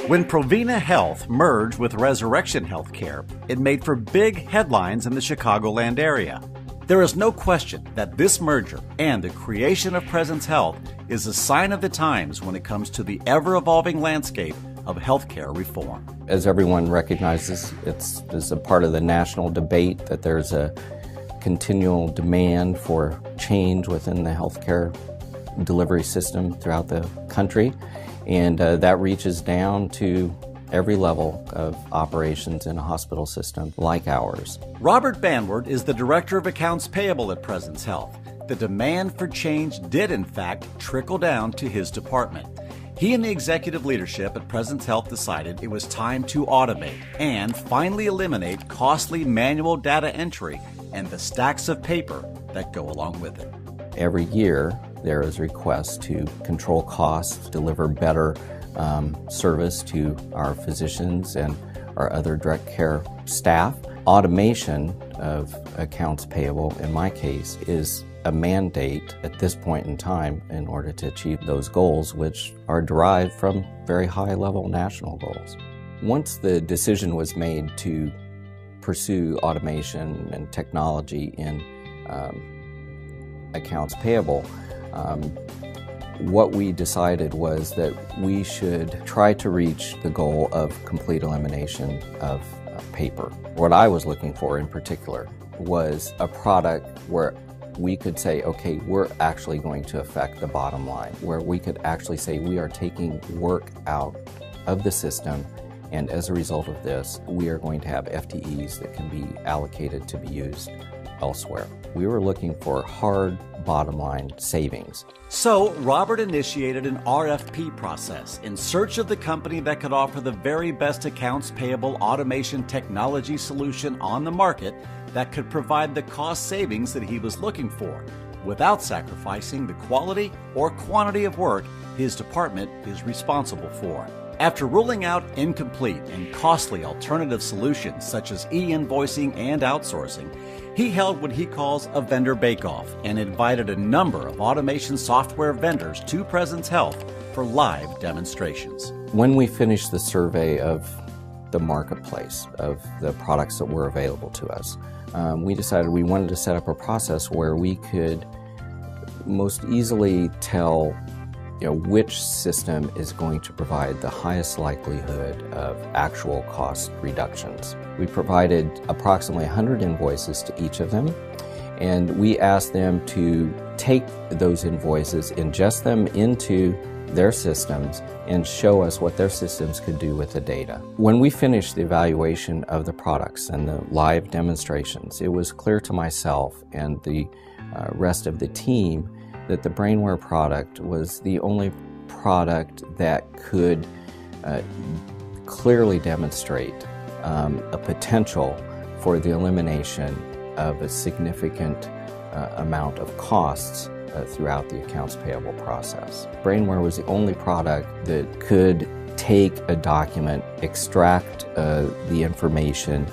When Provena Health merged with Resurrection Healthcare, it made for big headlines in the Chicagoland area. There is no question that this merger and the creation of Presence Health is a sign of the times when it comes to the ever-evolving landscape of healthcare reform. As everyone recognizes, it's a part of the national debate that there's a continual demand for change within the healthcare delivery system throughout the country. And that reaches down to every level of operations in a hospital system like ours. Robert Banwart is the Director of Accounts Payable at Presence Health. The demand for change did, in fact, trickle down to his department. He and the executive leadership at Presence Health decided it was time to automate and finally eliminate costly manual data entry and the stacks of paper that go along with it. Every year, there is requests to control costs, deliver better service to our physicians and our other direct care staff. Automation of accounts payable, in my case, is a mandate at this point in time in order to achieve those goals, which are derived from very high-level national goals. Once the decision was made to pursue automation and technology in accounts payable, what we decided was that we should try to reach the goal of complete elimination of paper. What I was looking for in particular was a product where we could say, okay, we're actually going to affect the bottom line, where we could actually say we are taking work out of the system, and as a result of this, we are going to have FTEs that can be allocated to be used elsewhere. We were looking for hard bottom line savings. So Robert initiated an RFP process in search of the company that could offer the very best accounts payable automation technology solution on the market that could provide the cost savings that he was looking for without sacrificing the quality or quantity of work his department is responsible for. After ruling out incomplete and costly alternative solutions such as e-invoicing and outsourcing, he held what he calls a vendor bake-off and invited a number of automation software vendors to Presence Health for live demonstrations. When we finished the survey of the marketplace, of the products that were available to us, we decided we wanted to set up a process where we could most easily tell which system is going to provide the highest likelihood of actual cost reductions. We provided approximately 100 invoices to each of them, and we asked them to take those invoices, ingest them into their systems, and show us what their systems could do with the data. When we finished the evaluation of the products and the live demonstrations, it was clear to myself and the rest of the team that the Brainware product was the only product that could clearly demonstrate a potential for the elimination of a significant amount of costs throughout the accounts payable process. Brainware was the only product that could take a document, extract the information,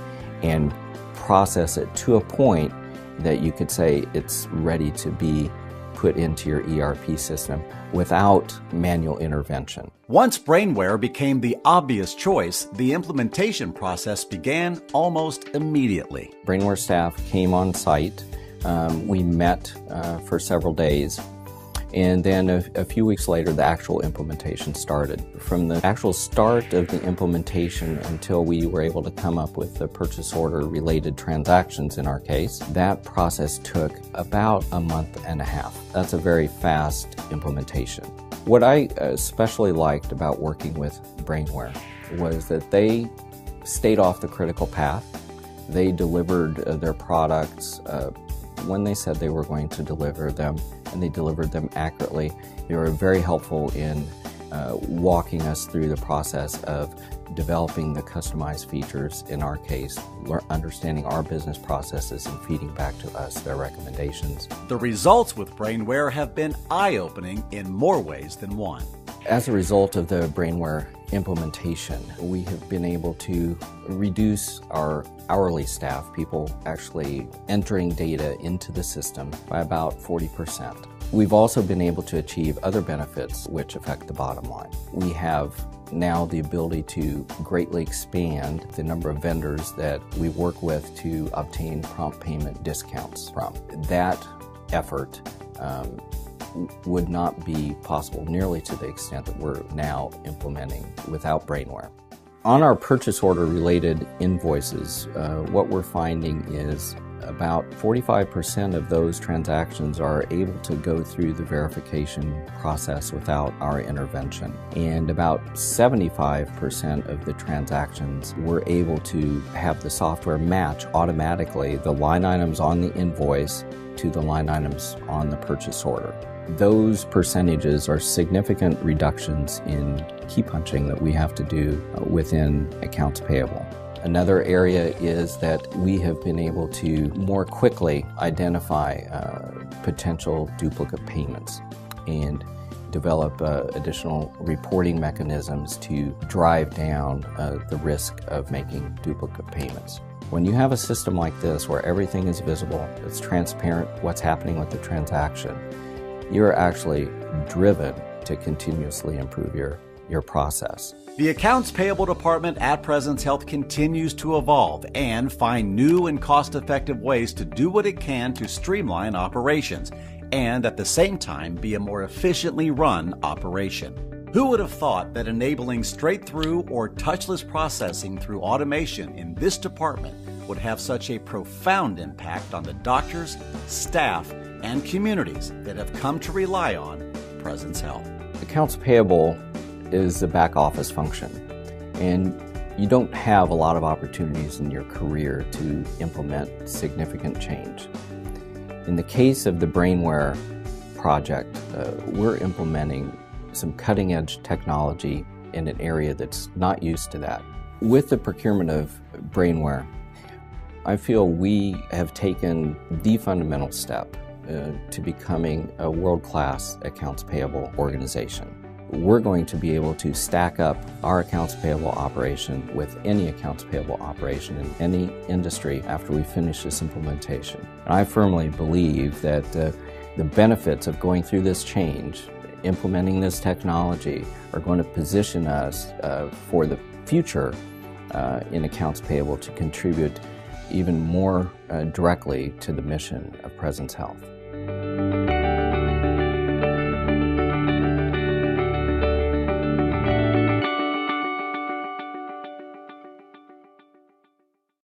and process it to a point that you could say it's ready to be put into your ERP system without manual intervention. Once Brainware became the obvious choice, the implementation process began almost immediately. Brainware staff came on site. We met for several days, and then a few weeks later the actual implementation started. From the actual start of the implementation until we were able to come up with the purchase order related transactions in our case, that process took about a month and a half. That's a very fast implementation. What I especially liked about working with Brainware was that they stayed off the critical path. They delivered their products when they said they were going to deliver them, and they delivered them accurately. They were very helpful in walking us through the process of developing the customized features in our case, understanding our business processes and feeding back to us their recommendations. The results with Brainware have been eye-opening in more ways than one. As a result of the Brainware implementation, we have been able to reduce our hourly staff, people actually entering data into the system, by about 40%. We've also been able to achieve other benefits which affect the bottom line. We have now the ability to greatly expand the number of vendors that we work with to obtain prompt payment discounts from. That effort would not be possible nearly to the extent that we're now implementing without Brainware. On our purchase order related invoices, what we're finding is about 45% of those transactions are able to go through the verification process without our intervention. And about 75% of the transactions we're able to have the software match automatically the line items on the invoice to the line items on the purchase order. Those percentages are significant reductions in key punching that we have to do within accounts payable. Another area is that we have been able to more quickly identify potential duplicate payments and develop additional reporting mechanisms to drive down the risk of making duplicate payments. When you have a system like this where everything is visible, it's transparent what's happening with the transaction, you're actually driven to continuously improve your process. The Accounts Payable Department at Presence Health continues to evolve and find new and cost-effective ways to do what it can to streamline operations and at the same time be a more efficiently run operation. Who would have thought that enabling straight-through or touchless processing through automation in this department would have such a profound impact on the doctors, staff, and communities that have come to rely on Presence Health. Accounts payable is the back office function, and you don't have a lot of opportunities in your career to implement significant change. In the case of the Brainware project, we're implementing some cutting-edge technology in an area that's not used to that. With the procurement of Brainware, I feel we have taken the fundamental step to becoming a world-class accounts payable organization. We're going to be able to stack up our accounts payable operation with any accounts payable operation in any industry after we finish this implementation. And I firmly believe that the benefits of going through this change, implementing this technology, are going to position us for the future in accounts payable to contribute even more directly to the mission of Presence Health.